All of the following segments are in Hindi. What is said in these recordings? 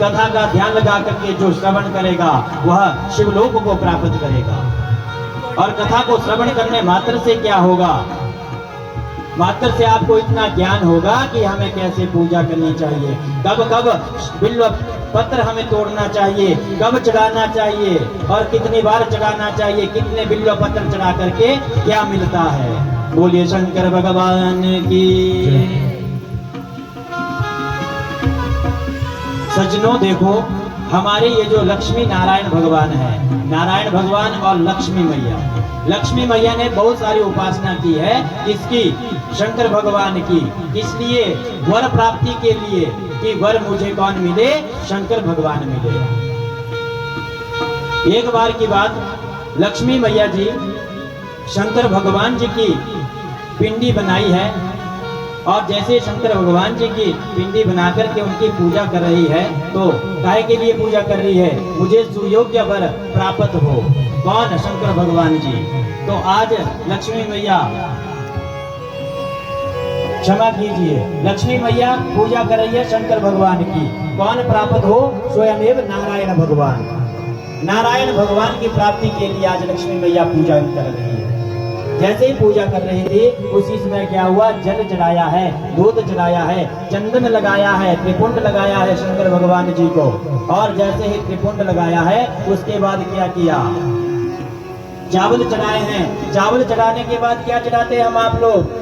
कथा का ध्यान लगा करके जो श्रवण करेगा वह शिवलोक को प्राप्त करेगा। और कथा को श्रवण करने मात्र से क्या होगा, मात्र से आपको इतना ज्ञान होगा कि हमें कैसे पूजा करनी चाहिए, कब कब बिल्व पत्र हमें तोड़ना चाहिए, कब चढ़ाना चाहिए और कितनी बार चढ़ाना चाहिए, कितने बिल्व पत्र चढ़ा करके क्या मिलता है। बोलिए शंकर भगवान की। सज्जनों देखो, हमारे ये जो लक्ष्मी नारायण भगवान है, नारायण भगवान और लक्ष्मी मैया, लक्ष्मी मैया ने बहुत सारी उपासना की है। किसकी? शंकर भगवान की। इसलिए वर प्राप्ति के लिए कि वर मुझे कौन मिले, शंकर भगवान मिले। एक बार की बात, लक्ष्मी मैया जी शंकर भगवान जी की पिंडी बनाई है और जैसे शंकर भगवान जी की पिंडी बनाकर के उनकी पूजा कर रही है, तो काहे के लिए पूजा कर रही है, मुझे सुयोग्य वर प्राप्त हो। कौन? शंकर भगवान जी। तो आज लक्ष्मी मैया, क्षमा कीजिए, लक्ष्मी मैया पूजा कर रही है शंकर भगवान की। कौन प्राप्त हो? स्वयं नारायण भगवान। नारायण भगवान की प्राप्ति के लिए आज लक्ष्मी मैया पूजा कर रही है। जैसे ही पूजा कर रही थी उसी समय क्या हुआ, जल चढ़ाया है, दूध चढ़ाया है, चंदन लगाया है, त्रिपुंड लगाया है शंकर भगवान जी को। और जैसे ही त्रिपुंड लगाया है उसके बाद क्या किया, चावल चढ़ाए हैं। चावल चढ़ाने के बाद क्या चढ़ाते हैं हम आप लोग,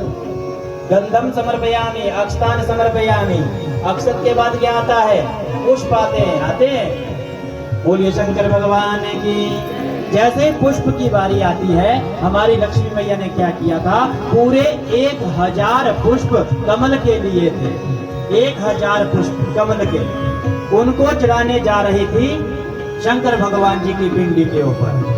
गंधम समर्पयामि, अक्षतान समर्पयामि। अक्षत के बाद क्या आता है, पुष्प आते हैं। बोलिए शंकर भगवान की। जैसे पुष्प की बारी आती है, हमारी लक्ष्मी मैया ने क्या किया था, पूरे 1000 पुष्प कमल के लिए थे। 1000 पुष्प कमल के, उनको चढ़ाने जा रही थी शंकर भगवान जी की पिंडी के ऊपर।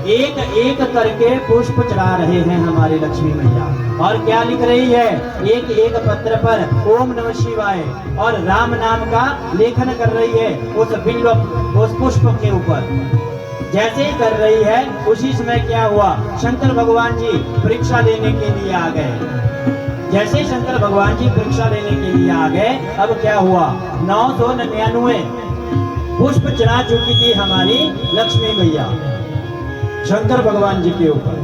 एक एक करके पुष्प चढ़ा रहे हैं हमारी लक्ष्मी मैया। और क्या लिख रही है, एक एक पत्र पर ओम नमः शिवाय और राम नाम का लेखन कर रही है उस पुष्प के ऊपर। जैसे ही कर रही है उसी समय क्या हुआ, शंकर भगवान जी परीक्षा लेने के लिए आ गए। जैसे शंकर भगवान जी परीक्षा लेने के लिए आ गए, अब क्या हुआ, 999 पुष्प चढ़ा चुकी थी हमारी लक्ष्मी मैया शंकर भगवान जी के ऊपर।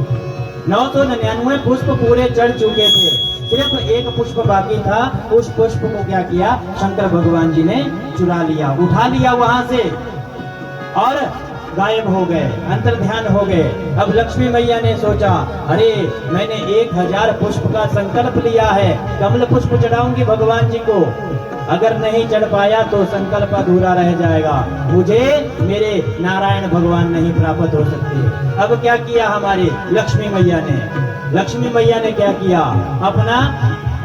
999 पुष्प पूरे चढ़ चुके थे, सिर्फ एक पुष्प बाकी था। उस पुष्प को क्या किया, शंकर भगवान जी ने चुरा लिया, उठा लिया वहां से और गायब हो गए, अंतर ध्यान हो गए। अब लक्ष्मी मैया ने सोचा, अरे मैंने 1000 पुष्प का संकल्प लिया है, कमल पुष्प चढ़ाऊंगी भगवान जी को, अगर नहीं चढ़ पाया तो संकल्प अधूरा रह जाएगा, मुझे मेरे नारायण भगवान नहीं प्राप्त हो सकते। अब क्या किया हमारी लक्ष्मी मैया ने, लक्ष्मी मैया ने क्या किया, अपना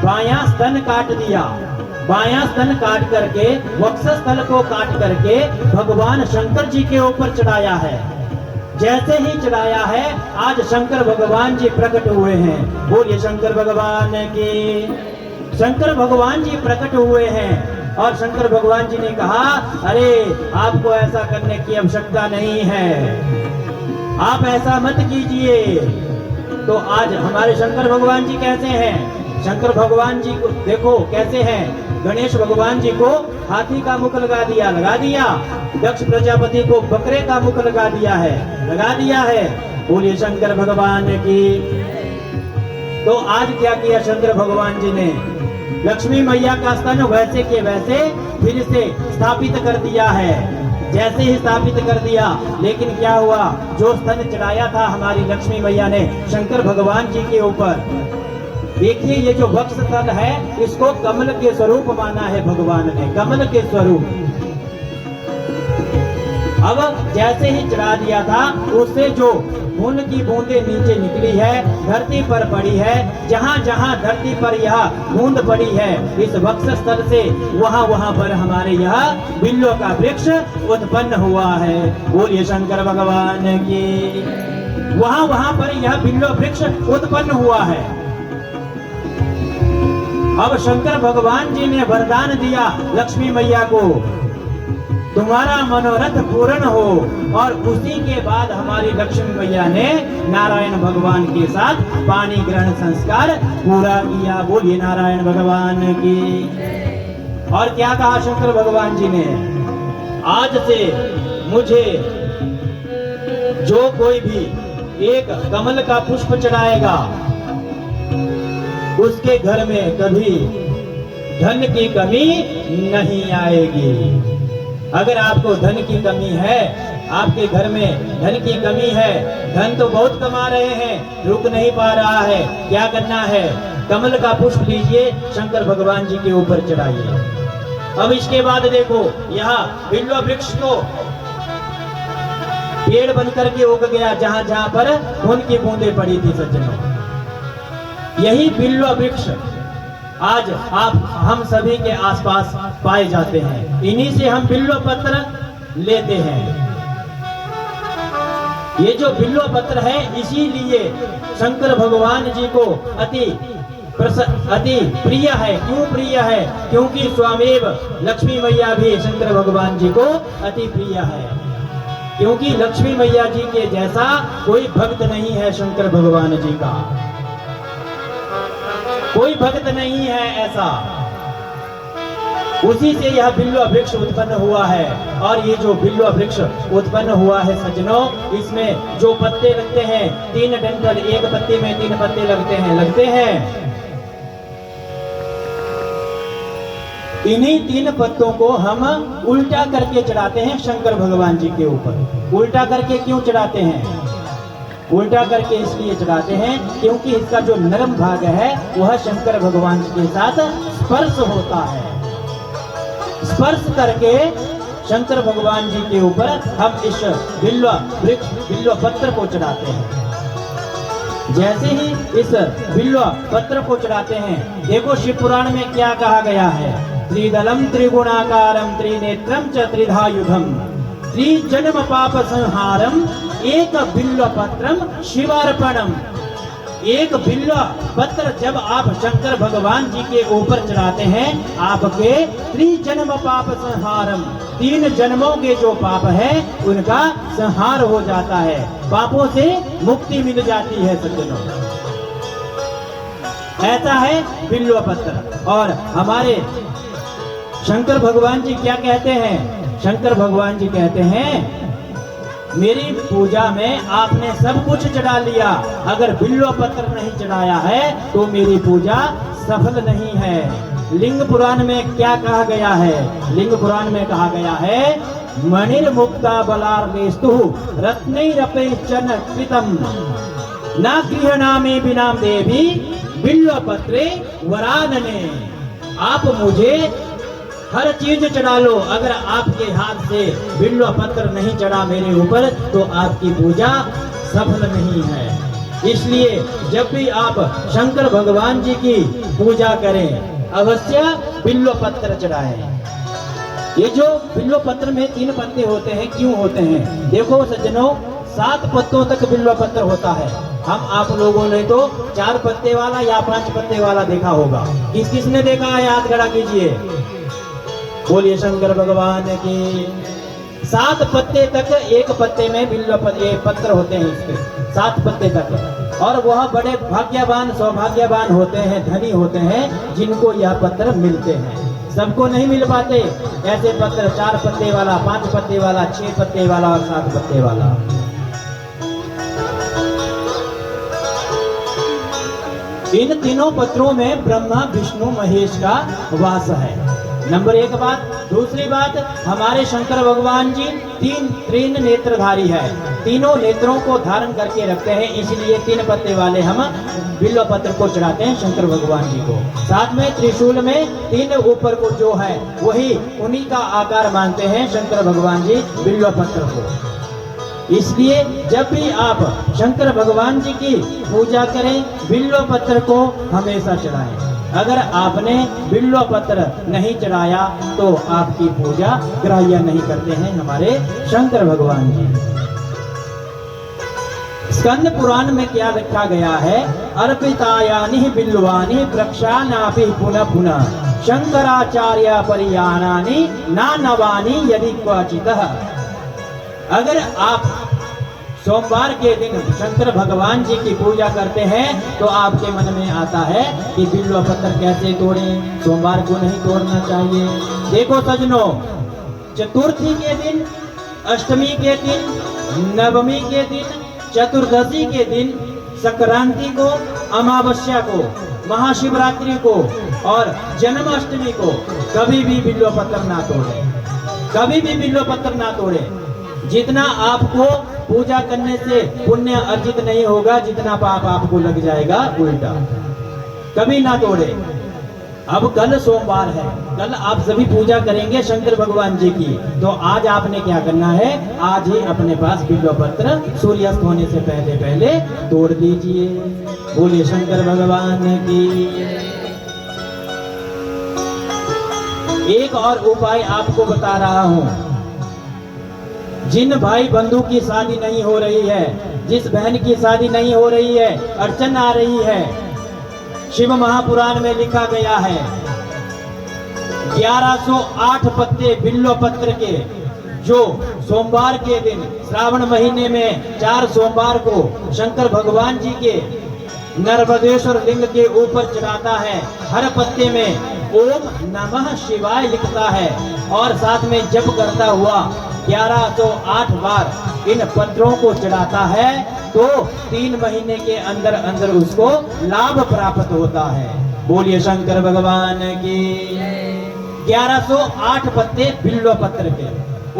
बायां स्तन काट दिया। बायां स्तन काट करके वक्षस्थल को काट करके भगवान शंकर जी के ऊपर चढ़ाया है। जैसे ही चढ़ाया है, आज शंकर भगवान जी प्रकट हुए हैं। बोलिए शंकर भगवान की। शंकर भगवान जी प्रकट हुए हैं और शंकर भगवान जी ने कहा, अरे आपको ऐसा करने की आवश्यकता नहीं है, आप ऐसा मत कीजिए। तो आज हमारे शंकर भगवान जी कैसे हैं, शंकर भगवान जी को देखो कैसे हैं। गणेश भगवान जी को हाथी का मुख लगा दिया, दक्ष प्रजापति को बकरे का मुख लगा दिया है। बोलिए शंकर भगवान की। तो आज क्या किया शंकर भगवान जी ने, लक्ष्मी मैया का स्तन वैसे के वैसे फिर से स्थापित कर दिया है। जैसे ही स्थापित कर दिया, लेकिन क्या हुआ, जो स्तन चढ़ाया था हमारी लक्ष्मी मैया ने शंकर भगवान जी के ऊपर, देखिए ये जो वक्ष स्थल है इसको कमल के स्वरूप माना है भगवान ने, कमल के स्वरूप। अब जैसे ही चढ़ा दिया था, उससे जो खून की बूंदें नीचे निकली है, धरती पर पड़ी है। जहाँ जहाँ धरती पर यह बूंद पड़ी है इस वक्ष स्थल से, वहाँ वहाँ पर हमारे यह बिल्लों का वृक्ष उत्पन्न हुआ है। बोलिए शंकर भगवान की। वहाँ वहाँ पर यह बिल्लो वृक्ष उत्पन्न हुआ है। अब शंकर भगवान जी ने वरदान दिया लक्ष्मी मैया को, तुम्हारा मनोरथ पूर्ण हो। और उसी के बाद हमारी लक्ष्मी मैया ने नारायण भगवान के साथ पानी ग्रहण संस्कार पूरा किया। बोलिए नारायण भगवान की। और क्या कहा शंकर भगवान जी ने, आज से मुझे जो कोई भी एक कमल का पुष्प चढ़ाएगा उसके घर में कभी धन की कमी नहीं आएगी। अगर आपको धन की कमी है, आपके घर में धन की कमी है, धन तो बहुत कमा रहे हैं, रुक नहीं पा रहा है, क्या करना है? कमल का पुष्प लीजिए, शंकर भगवान जी के ऊपर चढ़ाइए। अब इसके बाद देखो, यहाँ बिल्व वृक्ष को पेड़ बनकर के उग गया जहां जहां पर खून की बूंदें पड़ी थी सज्जनों। यही बिल्व वृक्ष आज हम सभी के आसपास पाए जाते हैं। इन्हीं से हम बिल्व पत्र लेते हैं। ये जो बिल्व पत्र है, इसीलिए शंकर भगवान जी को अति प्रिय है। क्यों प्रिय है? क्योंकि स्वयं लक्ष्मी मैया भी शंकर भगवान जी को अति प्रिय है। क्योंकि लक्ष्मी मैया जी के जैसा कोई भक्त नहीं है, शंकर भगवान जी का कोई भक्त नहीं है ऐसा। उसी से यह बिल्व वृक्ष उत्पन्न हुआ है। और ये जो बिल्व वृक्ष उत्पन्न हुआ है सज्जनों, इसमें जो पत्ते लगते हैं, 3 डंठल, एक पत्ते में 3 पत्ते लगते हैं। इन्हीं 3 पत्तों को हम उल्टा करके चढ़ाते हैं शंकर भगवान जी के ऊपर। उल्टा करके क्यों चढ़ाते हैं? उल्टा करके इसलिए चढ़ाते हैं क्योंकि इसका जो नरम भाग है वह शंकर भगवान जी के साथ स्पर्श होता है। स्पर्श करके शंकर भगवान जी के ऊपर हम इस बिल्व वृक्ष, बिल्व पत्र को चढ़ाते हैं। जैसे ही इस बिल्व पत्र को चढ़ाते हैं, देखो शिव पुराण में क्या कहा गया है? त्रिदलम त्रिगुणाकारम त्रिनेत्रम च त्रिधायुधम त्रिजन्म पाप संहारम एक बिल्व पत्रम शिवार्पणम। एक बिल्व पत्र जब आप शंकर भगवान जी के ऊपर चढ़ाते हैं, आपके त्रिजन्म पाप संहारम, 3 जन्मों के जो पाप है उनका संहार हो जाता है, पापों से मुक्ति मिल जाती है सज्जनों। ऐसा है बिल्व पत्र। और हमारे शंकर भगवान जी क्या कहते हैं? शंकर भगवान जी कहते हैं, मेरी पूजा में आपने सब कुछ चढ़ा लिया, अगर बिल्व पत्र नहीं चढ़ाया है तो मेरी पूजा सफल नहीं है। लिंग पुराण में क्या कहा गया है? लिंग पुराण में कहा गया है, मणिर्मुक्ता बलार्देस्तु रत्नैरपैश्चन कृतम न गृहणामि बिना देवी बिल्व पत्रे वरानने। आप मुझे हर चीज चढ़ा लो, अगर आपके हाथ से बिल्व पत्र नहीं चढ़ा मेरे ऊपर तो आपकी पूजा सफल नहीं है। इसलिए जब भी आप शंकर भगवान जी की पूजा करें, अवश्य बिल्व पत्र चढ़ाएं। ये जो बिल्व पत्र में 3 पत्ते होते हैं, क्यों होते हैं? देखो सज्जनों, 7 पत्तों तक बिल्व पत्र होता है। हम आप लोगों ने तो 4 पत्ते वाला या 5 पत्ते वाला देखा होगा। किस किसने देखा है? हाथ खड़ा कीजिए। बोलिए शंकर भगवान की। 7 पत्ते तक, एक पत्ते में बिल्व पत्र होते हैं इसके, 7 पत्ते तक। और वह बड़े भाग्यवान, सौभाग्यवान होते हैं, धनी होते हैं जिनको यह पत्र मिलते हैं। सबको नहीं मिल पाते ऐसे पत्र, 4 पत्ते वाला, 5 पत्ते वाला, 6 पत्ते वाला और 7 पत्ते वाला। इन तीनों पत्रों में ब्रह्मा विष्णु महेश का वास है। नंबर 1 बात। दूसरी बात, हमारे शंकर भगवान जी 3 नेत्रधारी है, तीनों नेत्रों को धारण करके रखते हैं, इसलिए 3 पत्ते वाले हम बिल्व पत्र को चढ़ाते हैं शंकर भगवान जी को। साथ में त्रिशूल में 3 ऊपर को जो है वही उन्हीं का आकार मानते हैं शंकर भगवान जी बिल्व पत्र को। इसलिए जब भी आप शंकर भगवान जी की पूजा करें, बिल्व पत्र को हमेशा चढ़ाएं। अगर आपने बिल्व पत्र नहीं चढ़ाया तो आपकी पूजा ग्राह्य नहीं करते हैं हमारे शंकर भगवान जी। स्कंद पुराण में क्या लिखा गया है? अर्पितायानि बिल्वानि प्रक्षानापि पुनः पुनः शंकराचार्य परियानानि नानवानि यदि क्वचितः। अगर आप सोमवार के दिन शंकर भगवान जी की पूजा करते हैं तो आपके मन में आता है कि बिल्व पत्र कैसे तोड़ें, सोमवार को नहीं तोड़ना चाहिए। देखो सज्जनों, चतुर्थी के दिन, अष्टमी के दिन, नवमी के दिन, चतुर्दशी के दिन, संक्रांति को, अमावस्या को, महाशिवरात्रि को और जन्माष्टमी को कभी भी बिल्व पत्र ना तोड़े, कभी भी बिल्व पत्र ना तोड़े। जितना आपको पूजा करने से पुण्य अर्जित नहीं होगा, जितना पाप आपको लग जाएगा उल्टा। कभी ना तोड़े। अब कल सोमवार है, कल आप सभी पूजा करेंगे शंकर भगवान जी की, तो आज आपने क्या करना है, आज ही अपने पास बिल्व पत्र सूर्यास्त होने से पहले पहले तोड़ दीजिए। बोलिए शंकर भगवान की। एक और उपाय आपको बता रहा हूं। जिन भाई बंधु की शादी नहीं हो रही है, जिस बहन की शादी नहीं हो रही है, अड़चन आ रही है, शिव महापुराण में लिखा गया है 1108 पत्ते बिल्व पत्र के, जो सोमवार के दिन श्रावण महीने में 4 सोमवार को शंकर भगवान जी के नर्मदेश्वर लिंग के ऊपर चढ़ाता है। हर पत्ते में ओम नमः शिवाय लिखता है और साथ में जप करता हुआ 1108 बार इन पत्रों को चढ़ाता है, तो 3 महीने के अंदर अंदर उसको लाभ प्राप्त होता है। बोलिए शंकर भगवान की। 1108 पत्ते बिल्व पत्र के,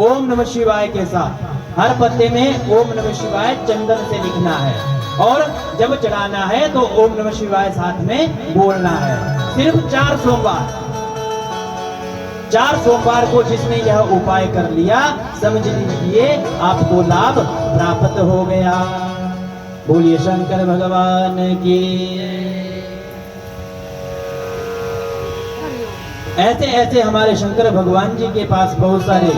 ओम नमः शिवाय के साथ हर पत्ते में ओम नमः शिवाय चंदन से लिखना है और जब चढ़ाना है तो ओम नमः शिवाय साथ में बोलना है। सिर्फ 4 सोमवार, 4 सोमवार को जिसने यह उपाय कर लिया, समझ लीजिए आपको लाभ प्राप्त हो गया। बोलिए शंकर भगवान की। ऐसे ऐसे हमारे शंकर भगवान जी के पास बहुत सारे